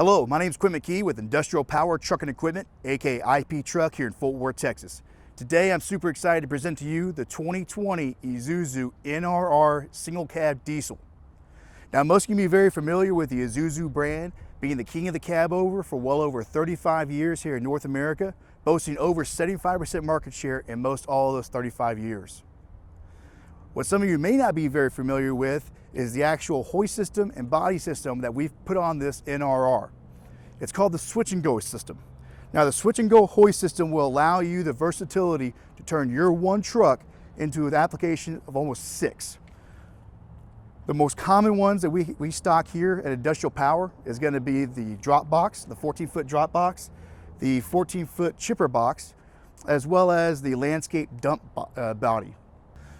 Hello, my name is Quinn McKee with Industrial Power Trucking Equipment, aka IP Truck, here in Fort Worth, Texas. Today I'm super excited to present to you the 2020 Isuzu NRR single cab diesel. Now most of you may be very familiar with the Isuzu brand, being the king of the cab over for well over 35 years here in North America, boasting over 75% market share in most all of those 35 years. What some of you may not be very familiar with is the actual hoist system and body system that we've put on this NRR. It's called the switch and go system. Now the switch and go hoist system will allow you the versatility to turn your one truck into an application of almost 6. The most common ones that we stock here at Industrial Power is going to be the drop box, the 14-foot drop box, the 14-foot chipper box, as well as the landscape dump body.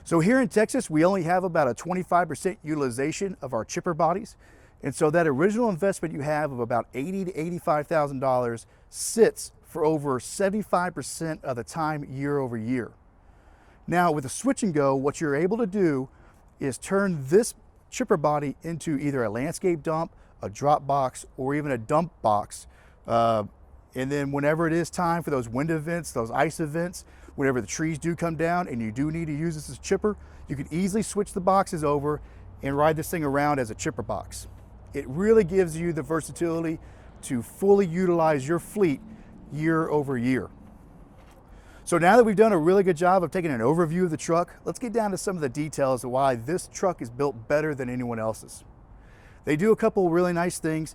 So here in Texas, we only have about a 25% utilization of our chipper bodies. And so that original investment you have of about $80,000 to $85,000 sits for over 75% of the time year over year. Now with the switch and go, what you're able to do is turn this chipper body into either a landscape dump, a drop box, or even a dump box. And then whenever it is time for those wind events, those ice events, whenever the trees do come down and you do need to use this as a chipper, you can easily switch the boxes over and ride this thing around as a chipper box. It really gives you the versatility to fully utilize your fleet year over year. So now that we've done a really good job of taking an overview of the truck, let's get down to some of the details of why this truck is built better than anyone else's. They do a couple really nice things.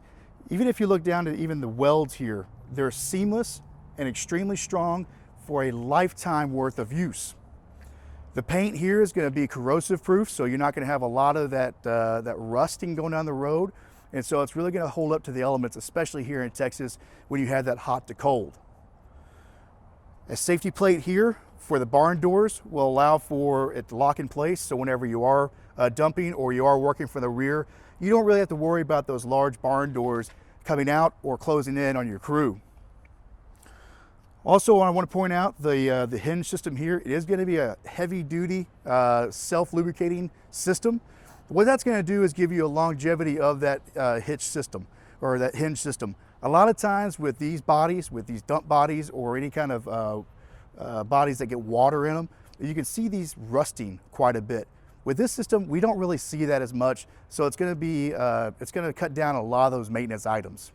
Even if you look down to even the welds here, they're seamless and extremely strong for a lifetime worth of use. The paint here is going to be corrosive proof, so you're not going to have a lot of that rusting going down the road. And so it's really going to hold up to the elements, especially here in Texas when you have that hot to cold. A safety plate here for the barn doors will allow for it to lock in place. So whenever you are dumping or you are working from the rear, you don't really have to worry about those large barn doors coming out or closing in on your crew. Also, I want to point out the hinge system here. It is going to be a heavy-duty self-lubricating system. What that's going to do is give you a longevity of that hitch system or that hinge system. A lot of times with these bodies, with these dump bodies or any kind of bodies that get water in them, you can see these rusting quite a bit. With this system, we don't really see that as much, so it's going to cut down a lot of those maintenance items.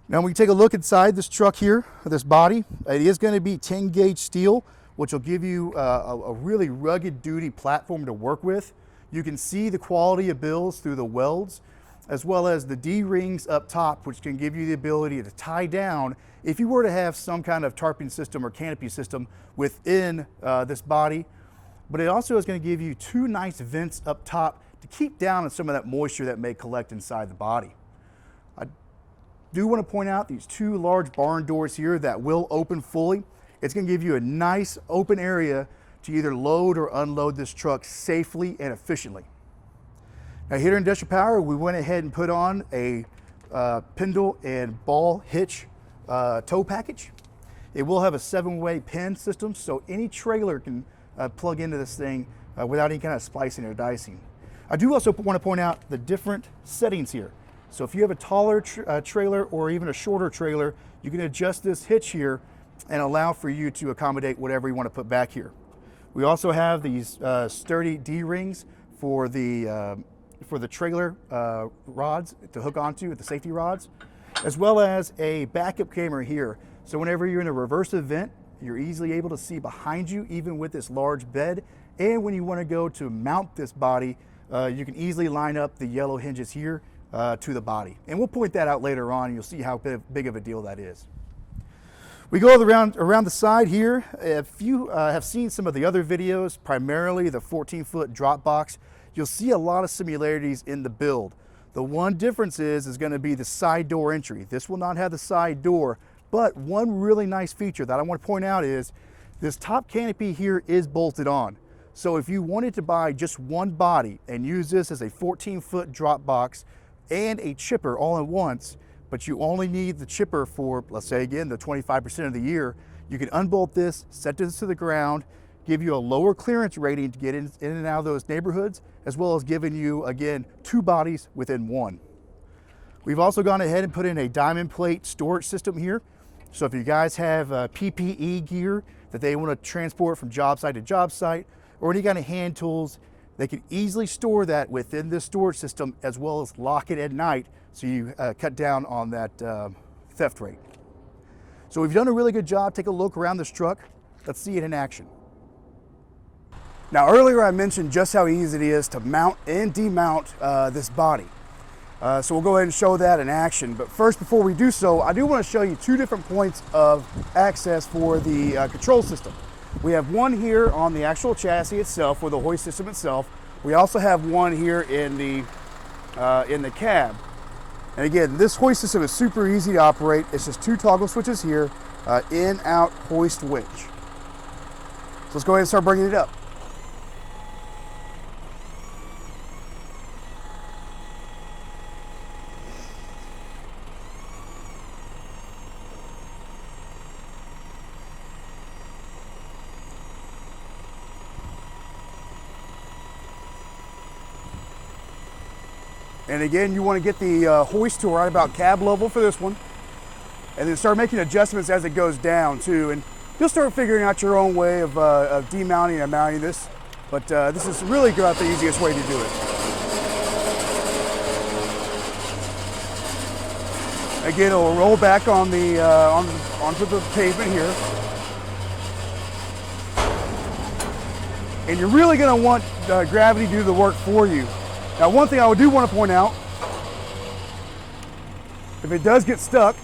Now when we take a look inside this truck here, this body, it is going to be 10 gauge steel, which will give you a really rugged duty platform to work with. You can see the quality of builds through the welds, as well as the D-rings up top, which can give you the ability to tie down if you were to have some kind of tarping system or canopy system within this body. But it also is going to give you 2 nice vents up top to keep down on some of that moisture that may collect inside the body. I do want to point out these 2 large barn doors here that will open fully. It's going to give you a nice open area to either load or unload this truck safely and efficiently. Now here in Industrial Power, we went ahead and put on a spindle and ball hitch tow package. It will have a 7-way pin system, so any trailer can plug into this thing without any kind of splicing or dicing. I do also want to point out the different settings here. So if you have a taller trailer or even a shorter trailer, you can adjust this hitch here and allow for you to accommodate whatever you want to put back here. We also have these sturdy D-rings for the trailer rods to hook onto with the safety rods, as well as a backup camera here. So whenever you're in a reverse event, you're easily able to see behind you, even with this large bed. And when you want to go to mount this body, you can easily line up the yellow hinges here to the body. And we'll point that out later on, and you'll see how big of a deal that is. We go around the side here. If you have seen some of the other videos, primarily the 14-foot drop box, you'll see a lot of similarities in the build. The one difference is going to be the side door entry. This will not have the side door, but one really nice feature that I want to point out is this top canopy here is bolted on. So if you wanted to buy just one body and use this as a 14-foot drop box and a chipper all at once, but you only need the chipper for, let's say again, the 25% of the year, you can unbolt this, set this to the ground, give you a lower clearance rating to get in and out of those neighborhoods, as well as giving you, again, 2 bodies within one. We've also gone ahead and put in a diamond plate storage system here. So if you guys have PPE gear that they want to transport from job site to job site, or any kind of hand tools, they can easily store that within this storage system, as well as lock it at night, so you cut down on that theft rate. So we've done a really good job. Take a look around this truck. Let's see it in action. Now earlier I mentioned just how easy it is to mount and demount this body. So we'll go ahead and show that in action. But first, before we do so, I do want to show you two different points of access for the control system. We have one here on the actual chassis itself, or the hoist system itself. We also have one here in the cab. And again, this hoist system is super easy to operate. It's just two toggle switches here, in, out, hoist, winch. So let's go ahead and start bringing it up. And again, you want to get the hoist to right about cab level for this one, and then start making adjustments as it goes down too. And you'll start figuring out your own way of demounting and mounting this. But this is really about the easiest way to do it. Again, it'll roll back on the onto the pavement here. And you're really going to want gravity to do the work for you. Now, one thing I do want to point out, if it does get stuck,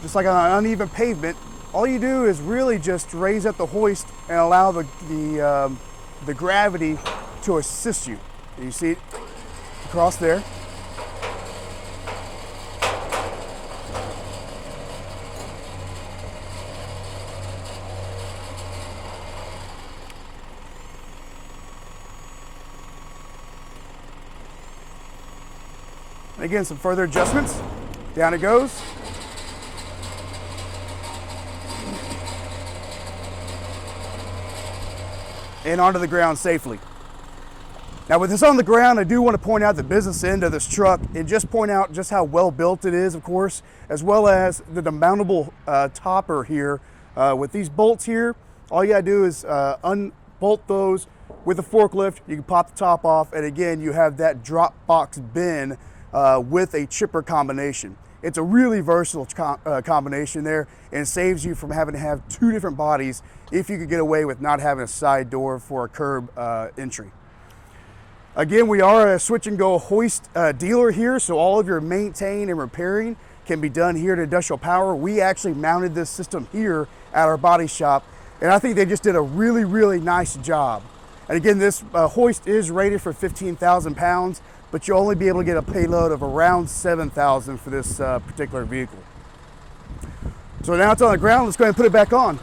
just like on an uneven pavement, all you do is really just raise up the hoist and allow the gravity to assist you. And you see it across there. And again, some further adjustments. Down it goes. And onto the ground safely. Now with this on the ground, I do want to point out the business end of this truck and just point out just how well built it is, of course, as well as the demountable topper here. With these bolts here, all you gotta do is unbolt those with a forklift. You can pop the top off, and again, you have that drop box bin with a chipper combination. It's a really versatile combination there, and saves you from having to have two different bodies if you could get away with not having a side door for a curb entry. Again, we are a switch and go hoist dealer here, so all of your maintain and repairing can be done here at Industrial Power. We actually mounted this system here at our body shop, and I think they just did a really, really nice job. And again, this hoist is rated for 15,000 pounds, but you'll only be able to get a payload of around 7,000 for this particular vehicle. So now it's on the ground, let's go ahead and put it back on.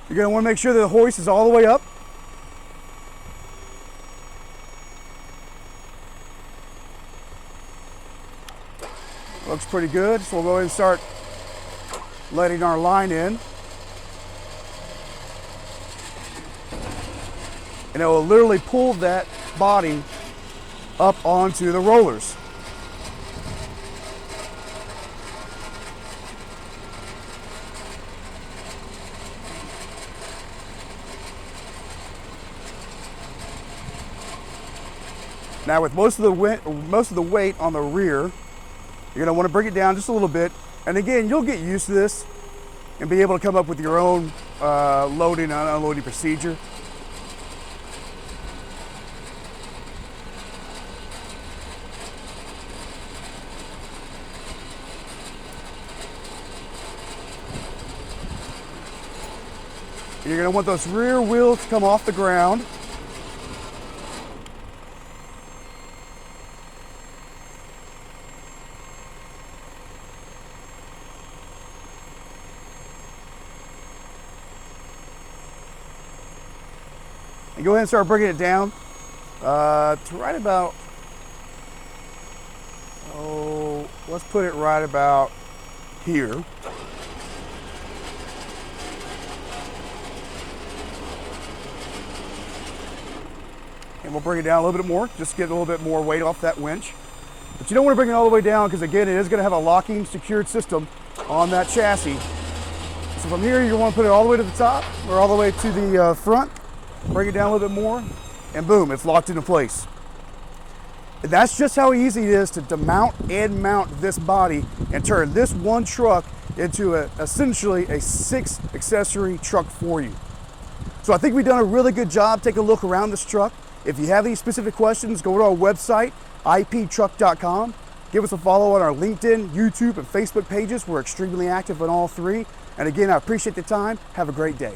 You're gonna wanna make sure that the hoist is all the way up. Looks pretty good, so we'll go ahead and start letting our line in. And it will literally pull that body up onto the rollers. Now with most of the weight on the rear, you're gonna wanna bring it down just a little bit. And again, you'll get used to this and be able to come up with your own loading and unloading procedure. You're gonna want those rear wheels to come off the ground. And go ahead and start bringing it down to right about, let's put it right about here. and we'll bring it down a little bit more, just get a little bit more weight off that winch. But you don't want to bring it all the way down because again, it is going to have a locking secured system on that chassis. So from here, you want to put it all the way to the top or all the way to the front, bring it down a little bit more, and boom, it's locked into place. And that's just how easy it is to demount and mount this body and turn this one truck into essentially a 6 accessory truck for you. So I think we've done a really good job taking a look around this truck. If you have any specific questions, go to our website, iptruck.com. Give us a follow on our LinkedIn, YouTube, and Facebook pages. We're extremely active on all 3. And again, I appreciate the time. Have a great day.